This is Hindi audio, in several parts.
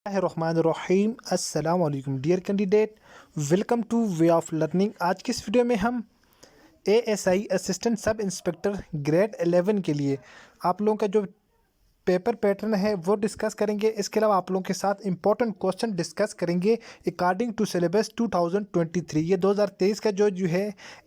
रहमानिर्रहीम। अस्सलाम वालेकुम dear candidate, welcome to way of learning. आज की इस वीडियो में हम ASI assistant sub inspector grade 11 के लिए आप लोगों का जो पेपर पैटर्न है वो डिस्कस करेंगे। इसके अलावा आप लोगों के साथ इंपॉर्टेंट क्वेश्चन डिस्कस करेंगे अकॉर्डिंग टू सिलेबस 2023। ये 2023 का जो है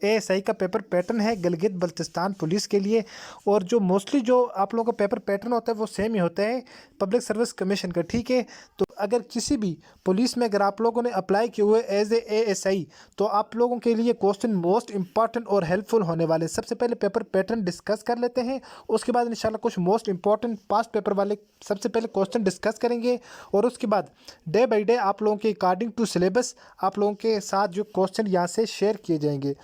एएसआई का पेपर पैटर्न है गिलगित बल्तिस्तान पुलिस के लिए। और जो मोस्टली जो आप लोगों का पेपर पैटर्न होता है वो सेम ही होता है पब्लिक सर्विस कमीशन का, ठीक है। तो अगर किसी भी पुलिस में अगर आप लोगों ने अप्लाई किए हुए एज एएसआई तो आप लोगों के लिए क्वेश्चन मोस्ट इंपॉर्टेंट और हेल्पफुल होने वाले। सबसे पहले पेपर पैटर्न डिस्कस कर लेते हैं, उसके बाद इंशाल्लाह कुछ मोस्ट इंपॉर्टेंट पास्ट पेपर वाले सबसे पहले क्वेश्चन डिस्कस करेंगे और उसके बाद डे बाय डे आप लोगों के अकॉर्डिंग टू सिलेबस आप लोगों के साथ जो क्वेश्चन यहाँ से शेयर किए जाएंगे।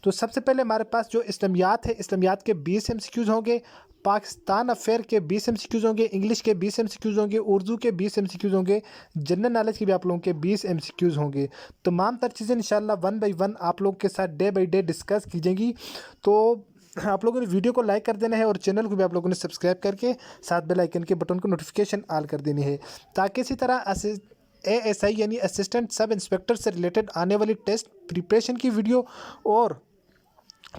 तो सबसे पहले हमारे पास जो इस्लामियात है, इस्लामियात के 20 एमसीक्यूज होंगे, पाकिस्तान अफेयर के 20 एमसीक्यूज होंगे, इंग्लिश के 20 एमसीक्यूज होंगे, उर्दू के 20 एमसीक्यूज होंगे, जनरल नॉलेज के भी आप लोगों के 20 एमसीक्यूज होंगे। तमाम तर चीज़ें इंशाल्लाह वन बाय वन आप लोगों के साथ डे बाय डे डिस्कस की जाएंगी। तो आप लोगों ने वीडियो को लाइक कर देना है और चैनल को भी आप लोगों ने सब्सक्राइब करके साथ बेल आइकन के बटन को नोटिफिकेशन ऑल कर देनी है, ताकि इसी तरह एएसआई यानी असिस्टेंट सब इंस्पेक्टर से रिलेटेड आने वाली टेस्ट प्रिपरेशन की वीडियो और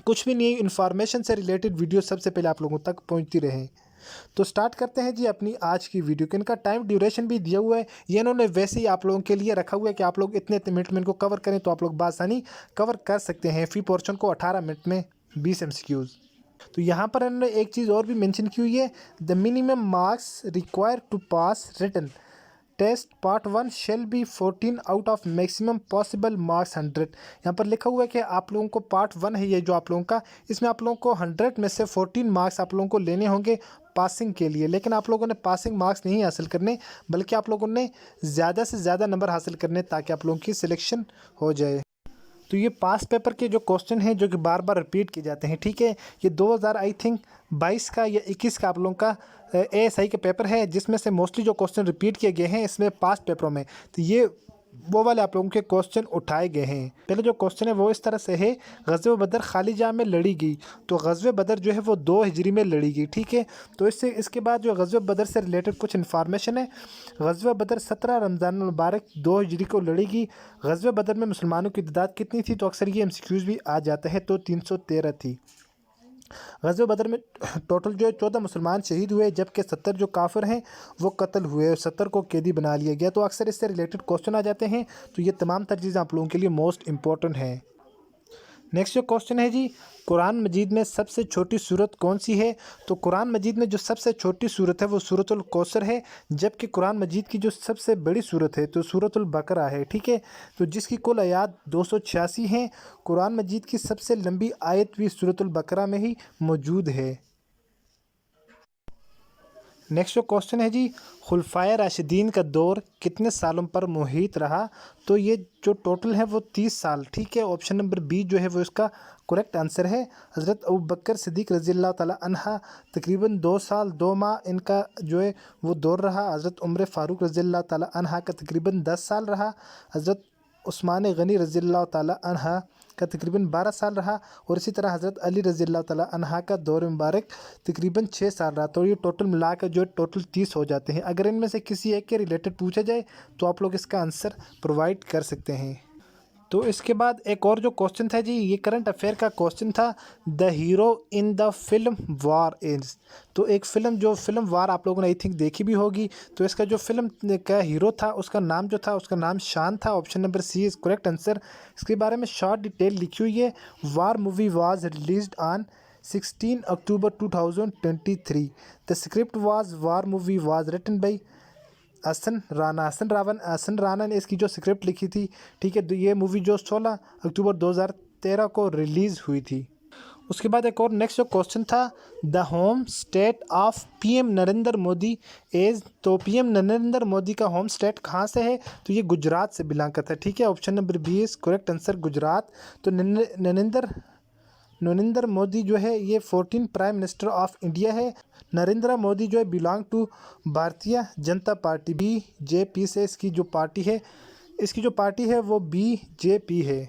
कुछ भी नई इन्फॉर्मेशन से रिलेटेड वीडियो सबसे पहले आप लोगों तक पहुंचती रहे। तो स्टार्ट करते हैं जी अपनी आज की वीडियो के। इनका टाइम ड्यूरेशन भी दिया हुआ है, ये इन्होंने वैसे ही आप लोगों के लिए रखा हुआ है कि आप लोग इतने मिनट में इनको कवर करें तो आप लोग बासानी कवर कर सकते हैं। फी पोर्शन को 18 मिनट में 20 एमसीक्यूज। तो यहाँ पर इन्होंने एक चीज़ और भी मेंशन की हुई है, the minimum marks required to pass written test part 1 shall be 14 out of maximum possible marks 100। यहाँ पर लिखा हुआ है कि आप लोगों को पार्ट 1 है ये जो आप लोगों का, इसमें आप लोगों को 100 में से 14 मार्क्स आप लोगों को लेने होंगे पासिंग के लिए। लेकिन आप लोगों ने पासिंग मार्क्स नहीं हासिल करने, बल्कि आप लोगों ने ज़्यादा से ज़्यादा नंबर हासिल करने ताकि आप लोगों की सिलेक्शन हो जाए। तो ये पास पेपर के जो क्वेश्चन हैं जो कि बार बार रिपीट किए जाते हैं, ठीक है। ये 2000 आई थिंक 22 का या 21 का आप लोगों का एएसआई के पेपर है, जिसमें से मोस्टली जो क्वेश्चन रिपीट किए गए हैं इसमें पास्ट पेपरों में। तो ये वो वाले आप लोगों के क्वेश्चन उठाए गए हैं। पहले जो क्वेश्चन है वो इस तरह से है, ग़ज़वे बदर खाली जहाँ में लड़ी गई। तो ग़ज़वे बदर जो है वो 2 हिजरी में लड़ी गई, ठीक है। तो इसके बाद जो ग़ज़वे बदर से रिलेटेड कुछ इन्फॉर्मेशन है। ग़ज़वे बदर 17 रमज़ान मुबारक 2 हिजरी को लड़ी गई। ग़ज़वे बदर में मुसलमानों की तादाद कितनी थी? तो अक्सर ये एमसीक्यूज़ भी आ जाता है, तो 313 थी। ग़ज़वे बदर में टोटल जो है 14 मुसलमान शहीद हुए, जबकि 70 जो काफिर हैं वो कत्ल हुए और 70 को कैदी बना लिया गया। तो अक्सर इससे रिलेटेड क्वेश्चन आ जाते हैं। तो ये तमाम तर चीज़ें आप लोगों के लिए मोस्ट इंपॉर्टेंट हैं। नेक्स्ट जो क्वेश्चन है जी, कुरान मजीद में सबसे छोटी सूरत कौन सी है? तो कुरान मजीद में जो सबसे छोटी सूरत है वो सूरतुल कौसर है, जबकि कुरान मजीद की जो सबसे बड़ी सूरत है तो सूरतुल बकरा है, ठीक है। तो जिसकी कुल आयात 286 हैं। कुरान मजीद की सबसे लंबी आयत भी सूरतुल बकरा में ही मौजूद है। नेक्स्ट जो क्वेश्चन है जी, खुलफाए राशिदीन का दौर कितने सालों पर मुहित रहा? तो ये जो टोटल है वो 30 साल, ठीक है। ऑप्शन नंबर बी जो है वो इसका करेक्ट आंसर है। हज़रत अबू बकर सिद्दीक़ रज़ियल्लाहु ताला अन्हा तकरीबन 2 साल 2 माह इनका जो है वो दौर रहा। हज़रत उमर फ़ारूक रज़ियल्लाहु ताला अन्हा का तकरीबन 10 साल रहा। हज़रत उस्मान गनी रज़ियल्लाहु ताला अन्हा का तकरीबन 12 साल रहा। और इसी तरह हज़रत अली रज़ियल्लाहु ताला अन्हा का दौर मुबारक तकरीबन 6 साल रहा। तो ये टोटल मिला कर जो टोटल 30 हो जाते हैं। अगर इनमें से किसी एक के रिलेटेड पूछा जाए तो आप लोग इसका आंसर प्रोवाइड कर सकते हैं। तो इसके बाद एक और जो क्वेश्चन था जी, ये करंट अफेयर का क्वेश्चन था, the hero in the film war is. तो एक फ़िल्म जो फिल्म वार आप लोगों ने आई थिंक देखी भी होगी। तो इसका जो फिल्म का हीरो था उसका नाम जो था उसका नाम शान था। Option number C is correct answer. इसके बारे में शॉर्ट डिटेल लिखी हुई है। War movie was released on 16 October 2023। The script was War movie was written by Hassan Rana ने इसकी जो स्क्रिप्ट लिखी थी, ठीक है। ये मूवी जो 16 अक्टूबर 2013 को रिलीज़ हुई थी। उसके बाद एक और नेक्स्ट जो क्वेश्चन था, the home state of PM Narendra Modi as. तो पीएम नरेंद्र मोदी का होम स्टेट कहाँ से है? तो ये गुजरात से बिलोंग करता है, ठीक है। Option number B is correct answer, Gujarat. तो नरेंद्र मोदी जो है ये 14 प्राइम मिनिस्टर ऑफ इंडिया है। नरेंद्र मोदी जो है belong to Bharatiya Janata party, BJP से इसकी जो पार्टी है वो बीजेपी है।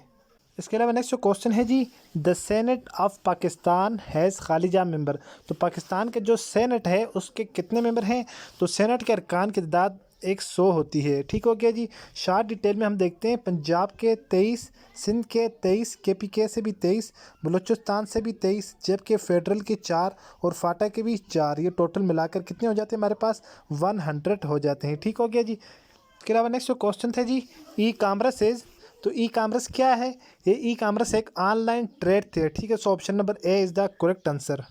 इसके अलावा नेक्स्ट जो क्वेश्चन है जी, the Senate of Pakistan has खालिजा मेंबर। तो पाकिस्तान के जो सेनेट है उसके कितने मेंबर हैं? तो सेनेट के अरकान की तादाद एक 100 होती है। ठीक हो गया जी। शार्ट डिटेल में हम देखते हैं, पंजाब के 23, सिंध के 23, KPK से भी 23, बलूचिस्तान से भी 23, जबकि फेडरल के 4 और फाटा के भी 4। ये टोटल मिलाकर कितने हो जाते हैं हमारे पास? 100 हो जाते हैं। ठीक हो गया जी। इसके अलावा नेक्स्ट जो क्वेश्चन था जी, ई कामर्स इज, तो ई कामर्स क्या है? ये ई कामर्स एक ऑनलाइन ट्रेड थे। ठीक है, so option number A is the correct answer.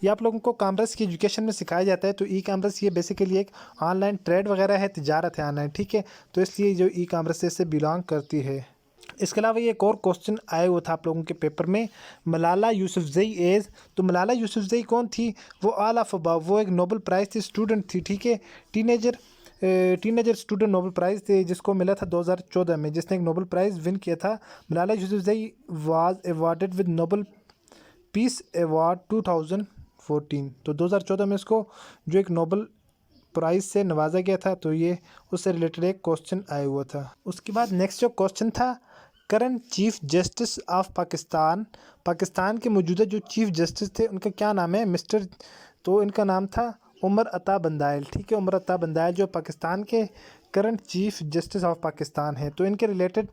ये आप लोगों को कामर्स की एजुकेशन में सिखाया जाता है। तो ई कामर्स ये बेसिकली एक ऑनलाइन ट्रेड वगैरह है, तिजारत है ऑनलाइन। ठीक है, तो इसलिए जो ई कामर्स से बिलोंग करती है। इसके अलावा ये एक और क्वेश्चन आया हुआ था आप लोगों के पेपर में, मलाला यूसुफजई एज, तो मलाला यूसुफजई कौन थी? वो ऑल ऑफ अबव, वो एक नोबेल प्राइज़ थी, स्टूडेंट थी। ठीक है, टीनेजर स्टूडेंट नोबेल प्राइज़ थे जिसको मिला था 2014 में, जिसने एक नोबेल प्राइज़ विन किया था। Malala Yousafzai was awarded with Nobel peace award 2014। तो 2014 में इसको जो एक नोबेल प्राइज़ से नवाजा गया था। तो ये उससे रिलेटेड एक क्वेश्चन आया हुआ था। उसके बाद नेक्स्ट जो क्वेश्चन था, current chief justice of Pakistan, Pakistan के मौजूदा जो चीफ जस्टिस थे उनका क्या नाम है? मिस्टर, तो इनका नाम था उमर अता बंदाइल। ठीक है, उमर अता बंदाइल जो पाकिस्तान के current chief justice of Pakistan है। तो इनके रिलेटेड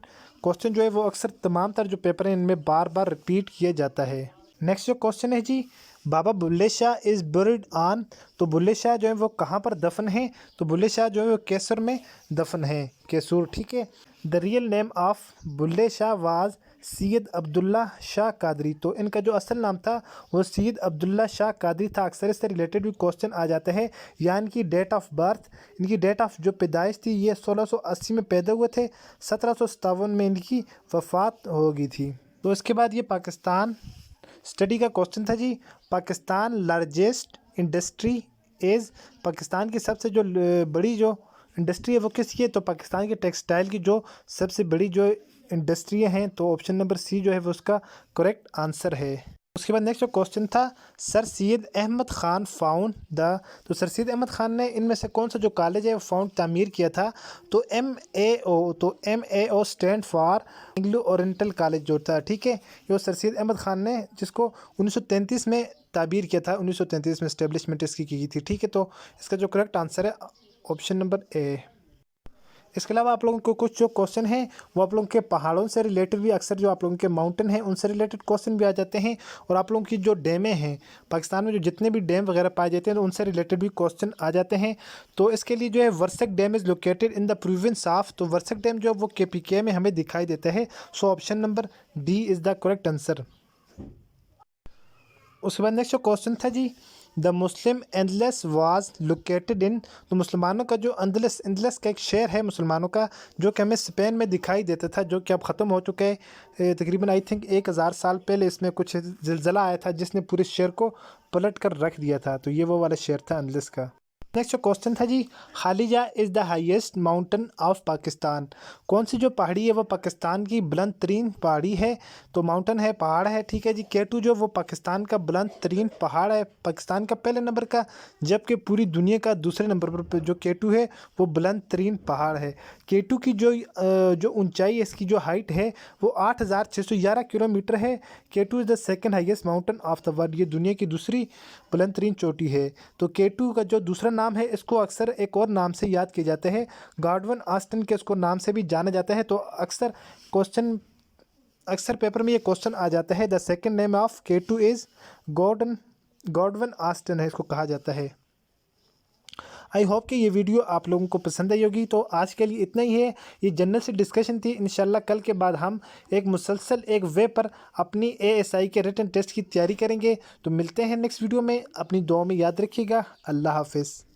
क्वेश्चन जो है वो अक्सर तमाम तर जो पेपर हैं इनमें बार बार रिपीट किया जाता है। नेक्स्ट जो क्वेश्चन है जी, बाबा बुल्ले शाह इज़ बuried ऑन, तो बुल्ले शाह जो है वो कहाँ पर दफन है? तो बुल्ले शाह जो है वो कैसर में दफन है, कैसूर। ठीक है, the real name of Bulleh Shah was Syed Abdullah Shah Qadri, तो इनका जो असल नाम था वो सैयद अब्दुल्ला शाह कादरी था। अक्सर इससे रिलेटेड भी क्वेश्चन आ जाते हैं। या इनकी डेट ऑफ बर्थ, इनकी डेट ऑफ जो पैदाइश थी ये 1680 में पैदा हुए थे, 1757 में इनकी वफ़ात हो गई थी। तो इसके बाद ये पाकिस्तान स्टडी का क्वेश्चन था जी, Pakistan largest industry is, Pakistan की सबसे जो बड़ी जो इंडस्ट्री है वो किसकी है? तो पाकिस्तान के टेक्सटाइल की जो सबसे बड़ी जो इंडस्ट्रियाँ हैं, तो ऑप्शन नंबर सी जो है वो उसका करेक्ट आंसर है। उसके बाद नेक्स्ट जो क्वेश्चन था, sir Syed Ahmad Khan found the, तो सर सैयद अहमद ख़ान ने इनमें से कौन सा जो कॉलेज है वो फाउंड तामीर किया था? तो MAO, तो MAO stand for Anglo oriental college जो था। ठीक है, ये सर सैयद अहमद ख़ान ने जिसको 1933 में ताबीर किया था, 1933 में इस्टेब्लिशमेंट इसकी की थी। ठीक है, तो इसका जो करेक्ट आंसर है ऑप्शन नंबर ए। इसके अलावा आप लोगों को कुछ जो क्वेश्चन हैं वो आप लोगों के पहाड़ों से रिलेटेड भी, अक्सर जो आप लोगों के माउंटेन हैं उनसे रिलेटेड क्वेश्चन भी आ जाते हैं। और आप लोगों की जो डैमें हैं, पाकिस्तान में जो जितने भी डैम वगैरह पाए जाते हैं तो उनसे रिलेटेड भी क्वेश्चन आ जाते हैं। तो इसके लिए जो है Warsak dam is located in the province of, तो वर्सक डैम जो वो KPK में हमें दिखाई देता है। So option number D is the correct answer. उसके बाद नेक्स्ट जो क्वेश्चन था जी, the Muslim Andalus was located in, तो मुसलमानों का जो अंदलस, अंदलस का एक शहर है मुसलमानों का जो कि हमें स्पेन में दिखाई देता था, जो कि अब ख़त्म हो चुका है। तकरीबन आई थिंक 1000 साल पहले इसमें कुछ ज़िलज़ला आया था जिसने पूरे शहर को पलट कर रख दिया था। तो ये वो वाला शहर था अंदलस का। नेक्स्ट जो क्वेश्चन था जी, खालिजा is the highest mountain of Pakistan, कौन सी जो पहाड़ी है वो पाकिस्तान की बुलंद तरीन पहाड़ी है? तो माउंटेन है, पहाड़ है। ठीक है जी, K2 जो वो पाकिस्तान का बुलंद तरीन पहाड़ है, पाकिस्तान का पहले नंबर का, जबकि पूरी दुनिया का दूसरे नंबर पर जो K2 है वो बुलंद तरीन पहाड़ है। K2 की जो ऊंचाई है, इसकी जो हाइट है वो 8611 किलोमीटर है। K2 is the second highest mountain of the world, ये दुनिया की दूसरी बुलंद तरीन चोटी है। तो K2 का जो दूसरा नाम है इसको अक्सर एक और नाम से याद किए जाते हैं, गॉडविन ऑस्टिन के इसको नाम से भी जाना जाता है। तो अक्सर पेपर में ये क्वेश्चन आ जाता है, the second name of K2 is Godwin Austen है, इसको कहा जाता है। आई होप कि ये वीडियो आप लोगों को पसंद आई होगी। तो आज के लिए इतना ही है, ये जनरल से डिस्कशन थी। इंशाल्लाह कल के बाद हम एक मुसलसल एक वे पर अपनी ASI के रिटन टेस्ट की तैयारी करेंगे। तो मिलते हैं नेक्स्ट वीडियो में, अपनी दुआ में याद रखिएगा। अल्लाह हाफिज़।